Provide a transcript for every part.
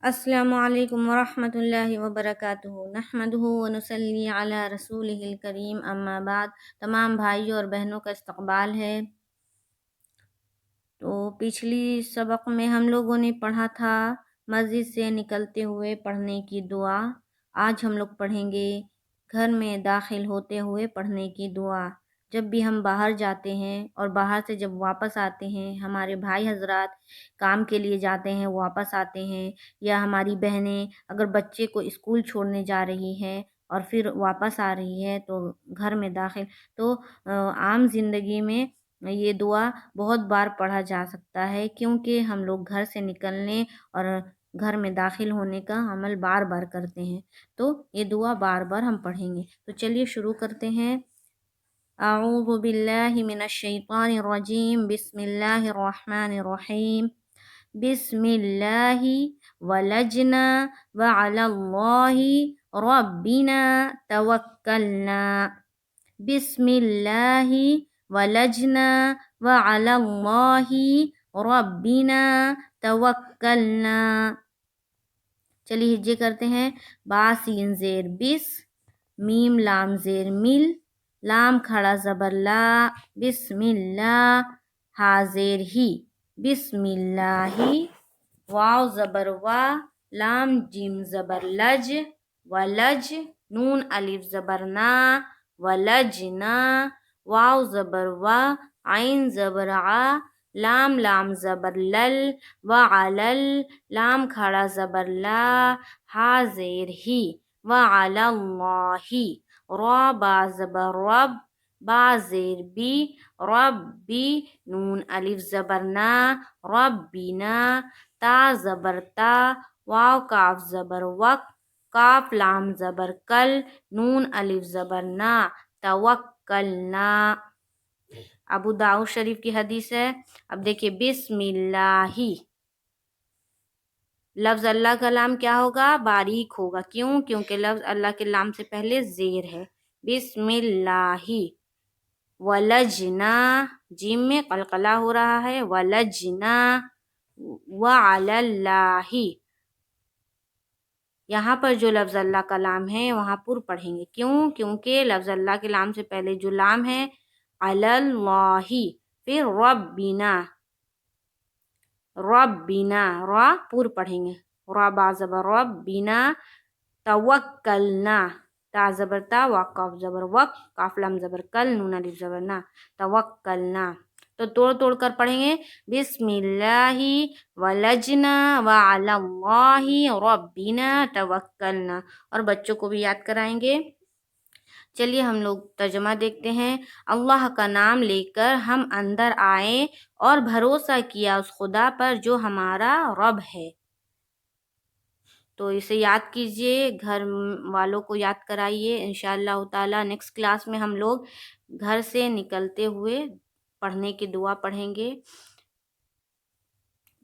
السلام علیکم ورحمۃ اللہ وبرکاتہ، نحمدہ ونصلی علی رسولہ الکریم، اما بعد۔ تمام بھائیوں اور بہنوں کا استقبال ہے۔ تو پچھلی سبق میں ہم لوگوں نے پڑھا تھا مسجد سے نکلتے ہوئے پڑھنے کی دعا۔ آج ہم لوگ پڑھیں گے گھر میں داخل ہوتے ہوئے پڑھنے کی دعا۔ جب بھی ہم باہر جاتے ہیں اور باہر سے جب واپس آتے ہیں، ہمارے بھائی حضرات کام کے لیے جاتے ہیں، واپس آتے ہیں، یا ہماری بہنیں اگر بچے کو اسکول چھوڑنے جا رہی ہیں اور پھر واپس آ رہی ہے تو گھر میں داخل، تو عام زندگی میں یہ دعا بہت بار پڑھا جا سکتا ہے، کیونکہ ہم لوگ گھر سے نکلنے اور گھر میں داخل ہونے کا عمل بار بار کرتے ہیں، تو یہ دعا بار بار ہم پڑھیں گے۔ تو چلیے شروع کرتے ہیں۔ اعوذ باللہ من الشیطان الرجیم، بسم اللہ الرحمن الرحیم۔ بسم اللہ ولجنا وعلی اللہ ربنا توکلنا۔ بسم اللہ ولجنا وعلی اللہ ربنا توکلنا۔ چلیے ہجے کرتے ہیں۔ با سین زیر بس، میم لام زیر مل، لام کھڑا زبر لا، بسم اللہ، ہا زیر ہی، بسم اللہ، واو زبر وا، لام جیم زبر لج، ولج، نون الف زبر نا، ولجنا، واو زبر وا، عین زبر ع، لام زبر لل، وعلل، لام کھڑا زبر لا، ہا زیر ہی، وعلی اللہ، را با زبر رب، با زیر بی، ربی، نون الف زبر نا، ربنا، تا زبر تا، واو کاف زبر وک، کاف لام زبر کل، نون الف زبر نا، توکلنا۔ ابو داؤد شریف کی حدیث ہے۔ اب دیکھیے بسم اللہ، لفظ اللہ کا لام کیا ہوگا؟ باریک ہوگا۔ کیوں؟ کیونکہ لفظ اللہ کے لام سے پہلے زیر ہے۔ بسم اللہ، ولجنا، جیم میں قلقلہ ہو رہا ہے، ولجنا، وعلی اللہ، یہاں پر جو لفظ اللہ کا لام ہے وہاں پر پڑھیں گے۔ کیوں؟ کیونکہ لفظ اللہ کے لام سے پہلے جو لام ہے علی اللہ، پھر ربنا، ربنا، را پور پڑھیں گے، را با زبر رب، بنا، توکلنا، تا زبر تا، وقاف زبر وق، کاف لام زبر کل، نون الف زبر نا، توکلنا۔ تو توڑ توڑ کر پڑھیں گے۔ بسم اللہ ولجنا وعلی اللہ ربنا توکلنا، اور بچوں کو بھی یاد کرائیں گے۔ چلیے ہم لوگ ترجمہ دیکھتے ہیں۔ اللہ کا نام لے کر ہم اندر آئے اور بھروسہ کیا اس خدا پر جو ہمارا رب ہے۔ تو اسے یاد کیجئے، گھر والوں کو یاد کرائیے۔ انشاءاللہ تعالی نیکسٹ کلاس میں ہم لوگ گھر سے نکلتے ہوئے پڑھنے کی دعا پڑھیں گے۔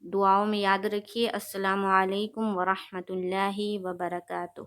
دعاؤں میں یاد رکھیے۔ السلام علیکم ورحمۃ اللہ وبرکاتہ۔